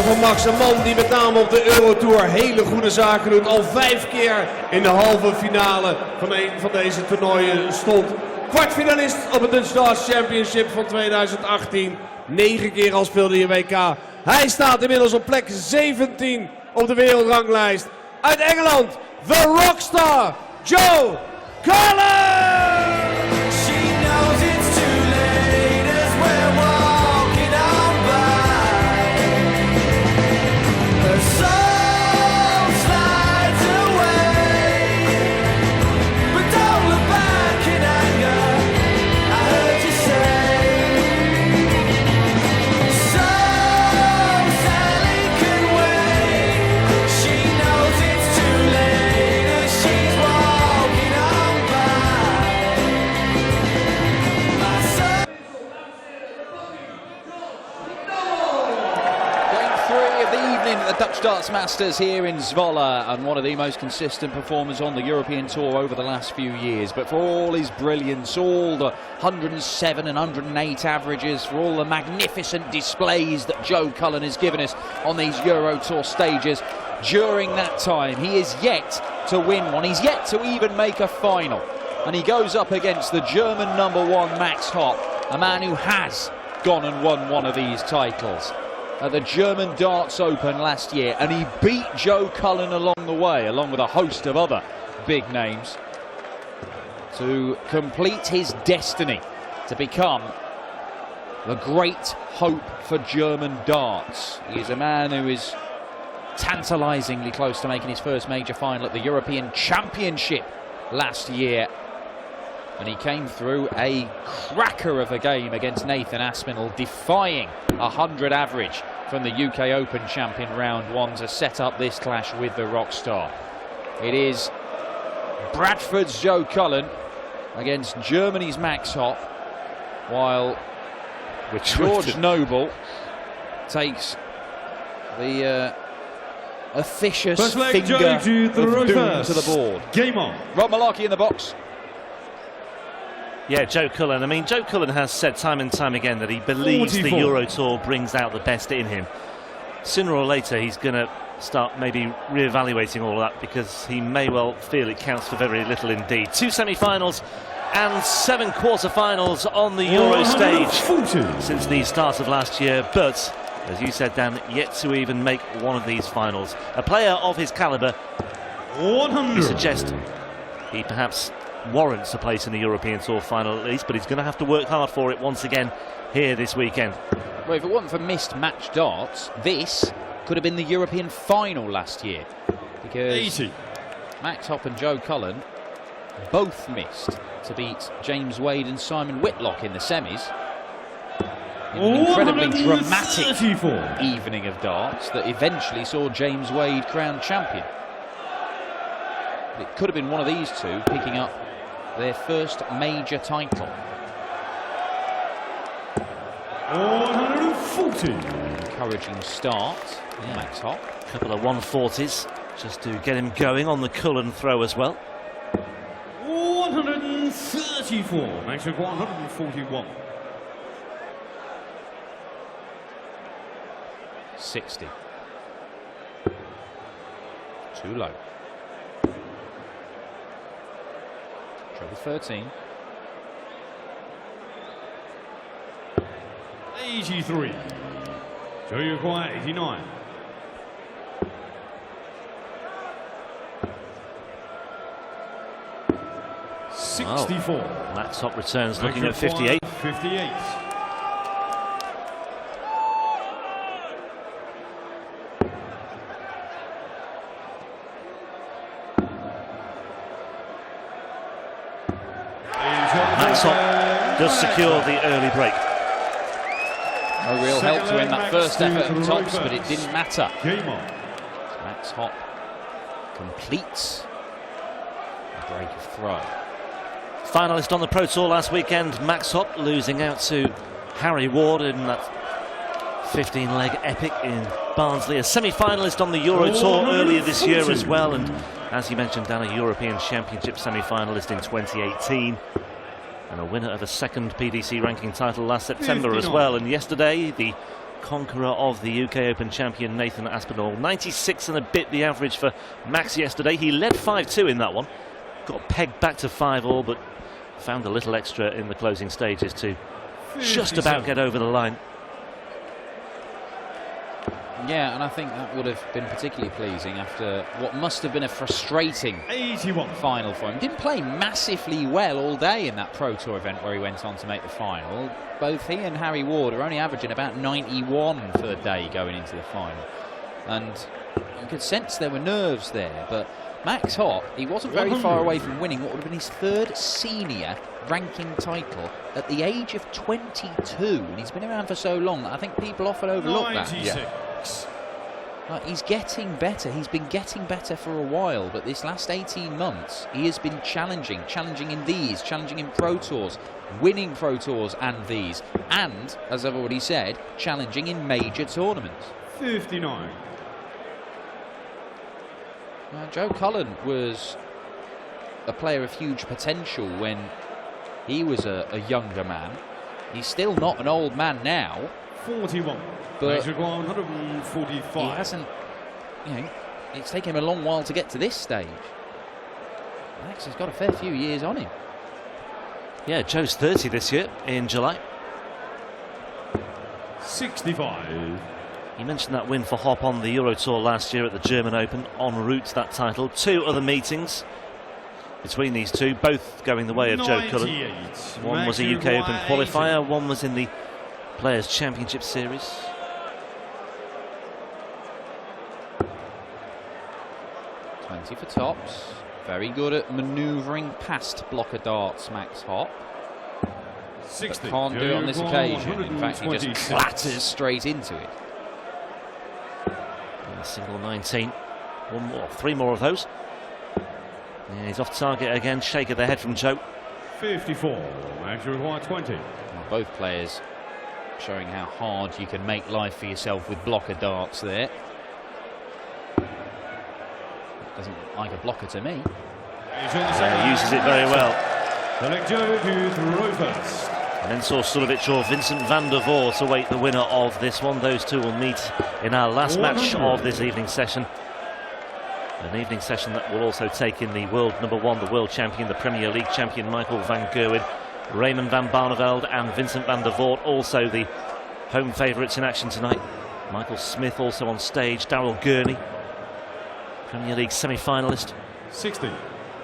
tegenstander van Max, een man die met name op de Eurotour hele goede zaken doet. Al 5 keer in de halve finale van een van deze toernooien stond. Kwartfinalist op het Dutch Darts Championship van 2018. 9 keer al speelde hij WK. Hij staat inmiddels op plek 17 op de wereldranglijst. Uit Engeland, the rockstar, Joe Cullen! The Dutch Darts Masters here in Zwolle, and one of the most consistent performers on the European Tour over the last few years. But for all his brilliance, all the 107 and 108 averages, for all the magnificent displays that Joe Cullen has given us on these Euro Tour stages, during that time he is yet to win one. He's yet to even make a final, and he goes up against the German #1 Max Hopp, a man who has gone and won one of these titles at the German Darts Open last year, and he beat Joe Cullen along the way, along with a host of other big names, to complete his destiny to become the great hope for German darts. He is a man who is tantalisingly close to making his first major final at the European Championship last year, and he came through a cracker of a game against Nathan Aspinall, defying 100 average from the UK Open champion round 1 to set up this clash with the rockstar. It is Bradford's Joe Cullen against Germany's Max Hopp, while George Noble takes the officious finger of doom to the board. Game on. Rob Malarkey in the box. Yeah, Joe Cullen. I mean, Joe Cullen has said time and time again that he believes 44. the Euro Tour brings out the best in him. Sooner or later, he's going to start maybe re-evaluating all of that, because he may well feel it counts for very little indeed. 2 semi-finals and 7 quarter-finals on the Euro stage since the start of last year, but as you said, Dan, yet to even make one of these finals. A player of his calibre, you suggest he perhaps warrants a place in the European Tour final at least, but he's going to have to work hard for it once again here this weekend. Well, if it wasn't for missed match darts, this could have been the European final last year, because Max Hopp and Joe Cullen both missed to beat James Wade and Simon Whitlock in the semis, in an incredibly dramatic evening of darts that eventually saw James Wade crowned champion. It could have been one of these two picking up their first major title. 140. Encouraging start, Max Hopp. A couple of 140s just to get him going on the Cullen throw as well. 134. Makes it 141. 60. Too low. Treble 13. 83. So you require 89. Oh. 64. Max Hopp returns looking at 58. 58. Max Hopp does secure the early break. No real help to him that first effort at tops, but it didn't matter. Max Hopp completes a break of throw. Finalist on the Pro Tour last weekend, Max Hopp, losing out to Harry Ward in that 15-leg epic in Barnsley. A semi-finalist on the Euro Tour earlier this year as well, and as you mentioned, Dan, a European Championship semi-finalist in 2018. And a winner of a second PDC ranking title last September as well. And yesterday, the conqueror of the UK Open champion Nathan Aspinall. 96 and a bit the average for Max yesterday. He led 5-2 in that one. Got pegged back to 5-all, but found a little extra in the closing stages to just about get over the line. Yeah, and I think that would have been particularly pleasing after what must have been a frustrating 81 final for him. Didn't play massively well all day in that Pro Tour event where he went on to make the final. Both he and Harry Ward are only averaging about 91 for the day going into the final. And you could sense there were nerves there, but Max Hopp, he wasn't very far away from winning what would have been his third senior ranking title at the age of 22. And he's been around for so long that I think people often overlook that. Yeah. He's getting better. He's been getting better for a while, but this last 18 months, he has been challenging in these, challenging in Pro Tours, winning Pro Tours and these, and, as I've already said, challenging in major tournaments. 59. Joe Cullen was a player of huge potential when he was a younger man. He's still not an old man now. 41. But 145. he hasn't, it's taken him a long while to get to this stage. Max has got a fair few years on him. Yeah, Joe's 30 this year in July. 65. You mentioned that win for Hopp on the Euro Tour last year at the German Open, en route to that title. 2 other meetings between these two, both going the way of Joe Cullen. One was a UK Open qualifier, one was in the Players' Championship Series. For tops. Very good at manoeuvring past blocker darts, Max Hopp. 60. But can't do it on this occasion. In fact, he just clatters straight into it. And a single 19. One more, 3 more of those. Yeah, he's off target again. Shake of the head from Joe. 54. Max required 20. Well, both players showing how hard you can make life for yourself with blocker darts there. Doesn't look like a blocker to me. He uses it very well. Select Joe to throw first. And then saw Sulovic or Vincent van der Voort await the winner of this one. Those two will meet in our last match of this evening session. An evening session that will also take in the world number 1, the world champion, the Premier League champion Michael van Gerwen, Raymond van Barneveld and Vincent van der Voort, also the home favourites in action tonight. Michael Smith also on stage, Daryl Gurney, Premier League semi-finalist. 60.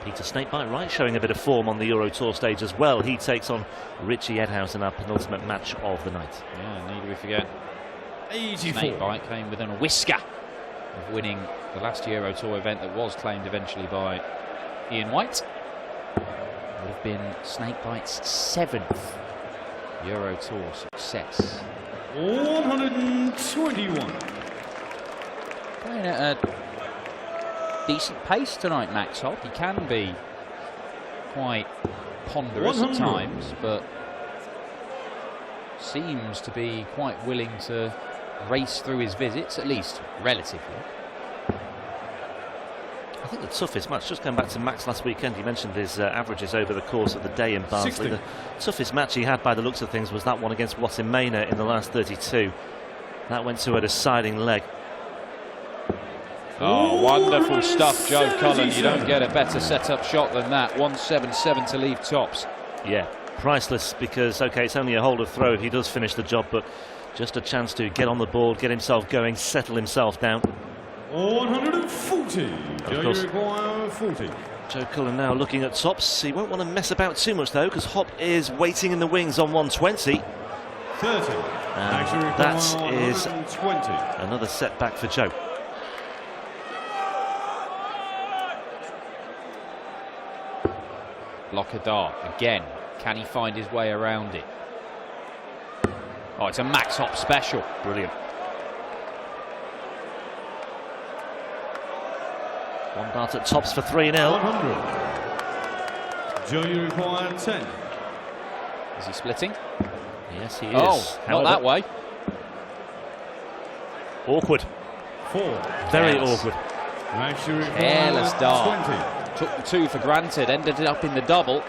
Peter Snakebite Wright showing a bit of form on the Euro Tour stage as well. He takes on Richie Edhouse in our penultimate match of the night. Yeah, need we forget. 84. Snakebite came within a whisker of winning the last Euro Tour event that was claimed eventually by Ian White. Would have been Snakebite's 7th Euro Tour success. 121. Playing at a decent pace tonight, Max Hopp. He can be quite ponderous at times, but seems to be quite willing to race through his visits, at least relatively. I think the toughest match, just going back to Max last weekend, he mentioned his averages over the course of the day in Barnsley. 60. The toughest match he had by the looks of things was that one against Wassim Mena in the last 32. That went to a deciding leg. Oh, wonderful stuff, Joe Cullen. You don't get a better set-up shot than that. 177 to leave tops. Yeah, priceless, because, OK, it's only a hold of throw if he does finish the job, but just a chance to get on the board, get himself going, settle himself down. 140. Of course. Require 40. Joe Cullen now looking at tops. He won't want to mess about too much, though, because Hopp is waiting in the wings on 120. 30. And that is 120. another setback for Joe. Blocker dart again. Can he find his way around it? Oh, it's a Max Hopp special. Brilliant. One dart at tops for 3-0. 100. Joe, you require 10. Is he splitting? Yes, he is. Oh, However, not that way. Awkward. 4. Very Careless. awkward. Max, you require Careless dart. 20. Took the 2 for granted, ended up in the double,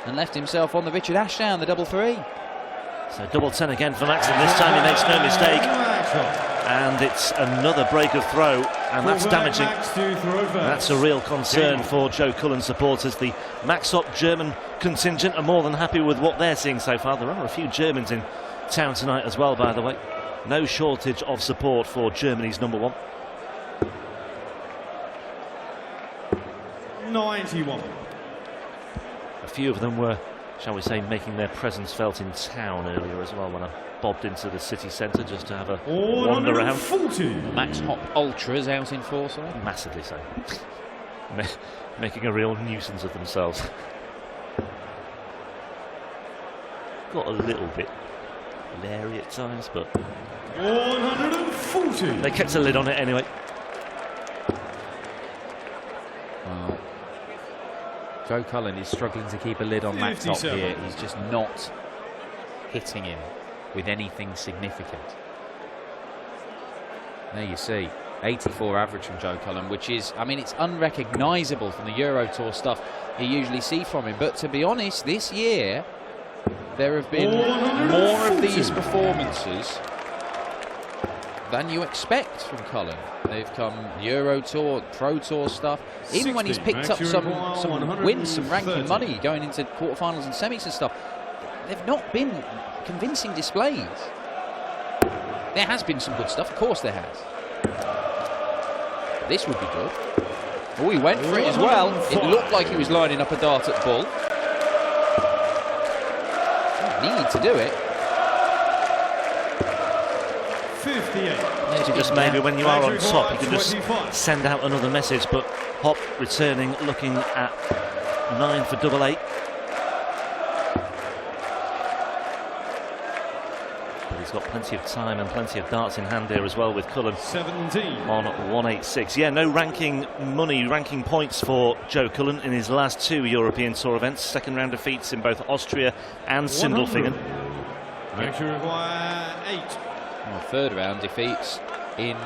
and left himself on the Richard Ashdown, the double 3. So double 10 again for Max, and this time he makes no mistake. And it's another break of throw, and that's damaging. That's a real concern for Joe Cullen supporters. The Max Hopp German contingent are more than happy with what they're seeing so far. There are a few Germans in town tonight as well, by the way. No shortage of support for Germany's number one. 91. A few of them were, shall we say, making their presence felt in town earlier as well when I bobbed into the city centre just to have a wander around. Max Hopp Ultras out in force, massively so. Making a real nuisance of themselves. Got a little bit leery at times, but 140. They kept a lid on it anyway. Well, Joe Cullen is struggling to keep a lid on Max Hopp here. He's just not hitting him with anything significant. There you see, 84 average from Joe Cullen, which is, I mean, it's unrecognisable from the Euro Tour stuff you usually see from him. But to be honest, this year there have been more of these performances than you expect from Cullen. They've come Euro Tour, Pro Tour stuff. Even when he's picked up some wins, some ranking money going into quarterfinals and semis and stuff, they've not been convincing displays. There has been some good stuff, of course there has. This would be good. Oh, he went for it as well. It looked like he was lining up a dart at Bull. Didn't need to do it. 58. Just maybe when you are on top, you can just send out another message. But Hopp returning, looking at 9 for double 8. But he's got plenty of time and plenty of darts in hand here as well with Cullen 17 on 186. Yeah, no ranking money, ranking points for Joe Cullen in his last 2 European Tour events. Second round defeats in both Austria and Sindelfingen. Makes you require 8. Well, third round defeats in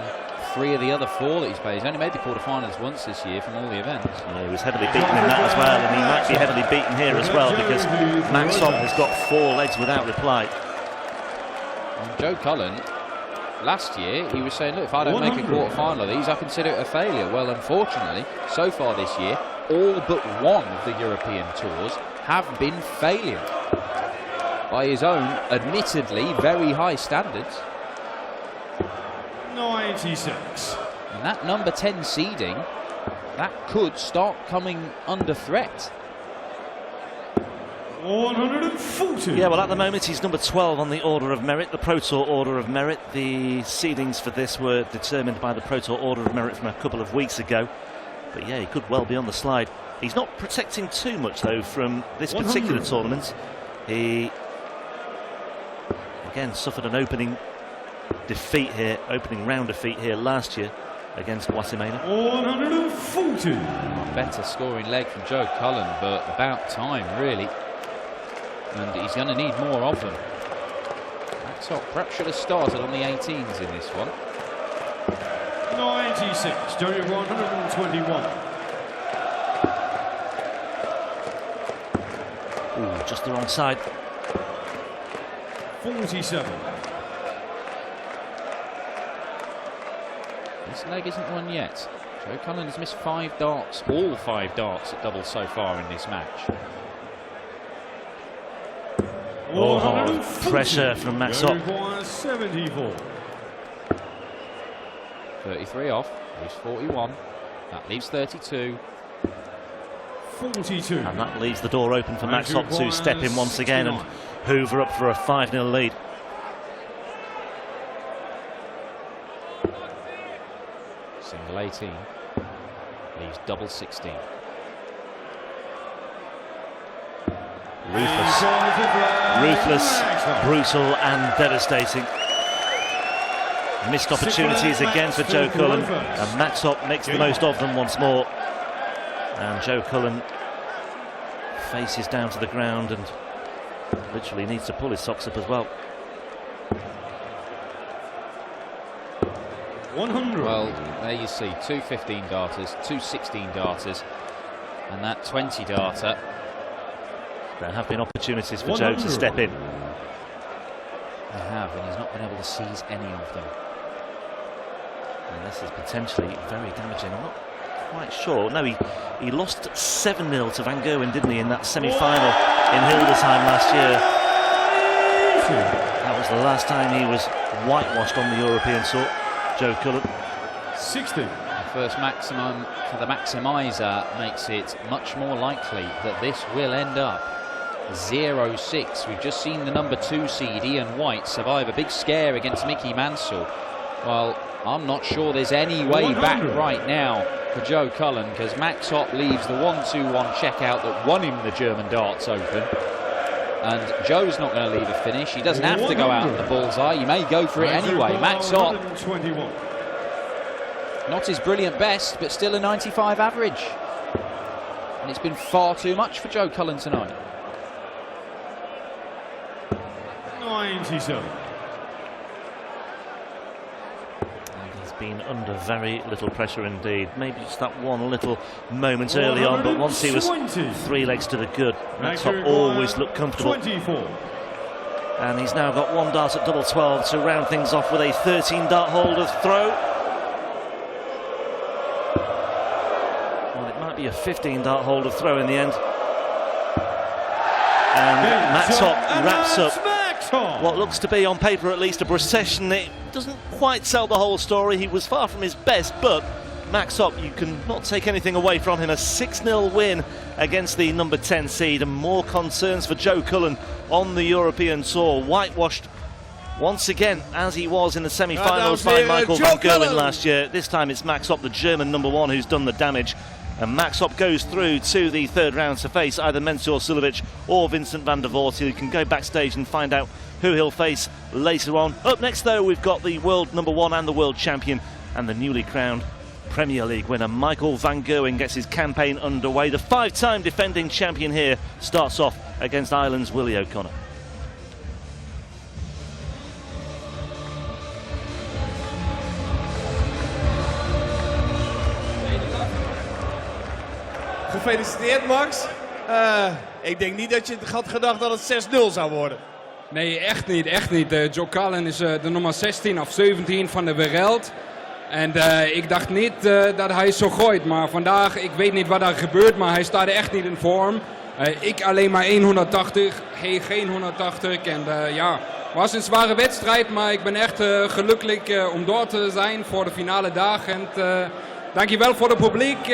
3 of the other 4 that he's played. He's only made the quarterfinals once this year from all the events. Yeah, he was heavily beaten in that as well, and he might be heavily beaten here as well because Max Hopp has got 4 legs without reply. And Joe Cullen, last year, he was saying, look, if I don't make a quarterfinal of these, I consider it a failure. Well, unfortunately, so far this year, all but one of the European tours have been failures by his own, admittedly, very high standards. 96. And that number 10 seeding, that could start coming under threat. 140. Yeah, well, at the moment he's number 12 on the Order of Merit, the Pro Tour Order of Merit. The seedings for this were determined by the Pro Tour Order of Merit from a couple of weeks ago. But yeah, he could well be on the slide. He's not protecting too much, though, from this particular tournament. He, again, suffered an opening defeat here, opening round defeat here last year against Guatemala. 140. Better scoring leg from Joe Cullen, but about time, really. And he's going to need more of them. Max Hopp perhaps should have started on the 18s in this one. 96. Johnny 121. Ooh, just the wrong side. 47. This leg isn't one yet. Joe Cullen has missed 5 darts, all 5 darts at double so far in this match. Oh, pressure from Max Hopp. 74. 33 off, leaves 41. That leaves 32. 42. And that leaves the door open for Max Hopp to step in once again and hoover up for a 5-0 lead. Single 18 leaves double 16. Ruthless, brutal and devastating. Missed opportunities again for Joe Cullen, and Max Hopp makes the most of them once more. And Joe Cullen faces down to the ground and literally needs to pull his socks up as well. 100. Well, there you see, 2 15 darters, 2 16 darters, and that 20 darter. There have been opportunities for Joe to step in. They have, and he's not been able to seize any of them. And this is potentially very damaging. I'm not quite sure. No, he lost 7-0 to Van Gerwen, didn't he, in that semi-final in Hildesheim last year. That was the last time he was whitewashed on the European Tour. Joe Cullen. 60. The first maximum for the maximizer makes it much more likely that this will end up 0-6. We've just seen the number 2 seed Ian White survive a big scare against Mickey Mansell. Well, I'm not sure there's any way back right now for Joe Cullen, because Max Hopp leaves the 1-2-1 checkout that won him the German Darts Open. And Joe's not going to leave a finish. He doesn't have to go out in the bullseye. He may go for it anyway. Max Hopp, not his brilliant best, but still a 95 average. And it's been far too much for Joe Cullen tonight. 97. And he's been under very little pressure indeed. Maybe just that one little moment early on, but once he was 3 legs to the good, Max Hopp always looked comfortable. 24. And he's now got 1 dart at double 12 to round things off with a 13-dart holder throw. Well, it might be a 15-dart holder throw in the end. And Max Hopp wraps up what looks to be, on paper at least, a procession. It doesn't quite tell the whole story. He was far from his best, but Max Hopp, you can not take anything away from him. A 6-0 win against the number 10 seed, and more concerns for Joe Cullen on the European Tour. Whitewashed once again, as he was in the semi-finals by Michael Van Gerwen last year. This time it's Max Hopp, the German number 1, who's done the damage. And Max Hopp goes through to the 3rd round to face either Mensur Suljovic or Vincent van der Voort. You can go backstage and find out who he'll face later on. Up next, though, we've got the world number 1 and the world champion and the newly crowned Premier League winner. Michael Van Gerwen gets his campaign underway. The 5-time defending champion here starts off against Ireland's Willie O'Connor. Gefeliciteerd, Max. Ik denk niet dat je had gedacht dat het 6-0 zou worden. Nee, echt niet, echt niet. Joe Cullen is de nummer 16 of 17 van de wereld. En ik dacht niet dat hij zo gooit. Maar vandaag, ik weet niet wat er gebeurt, maar hij staat echt niet in vorm. Ik alleen maar 180, hij geen 180. En ja, het was een zware wedstrijd, maar ik ben echt gelukkig om door te zijn voor de finale dag. En dankjewel voor het publiek.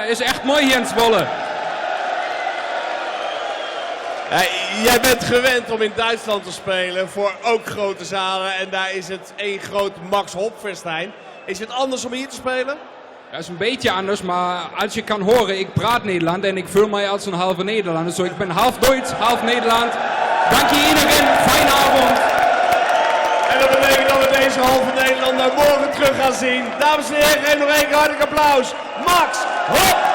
Is echt mooi hier in Zwolle. Jij bent gewend om in Duitsland te spelen voor ook grote zalen. En daar is het één groot Max Hopp-festijn. Is het anders om hier te spelen? Dat is een beetje anders, maar als je kan horen, ik praat Nederland en ik voel mij als een halve Nederlander. Dus ik ben half Duits, half Nederland. Dank je iedereen, fijne avond. En dat betekent dat we deze halve Nederlander morgen terug gaan zien. Dames en heren, geef nog één keer hartelijk applaus. Max Hopp!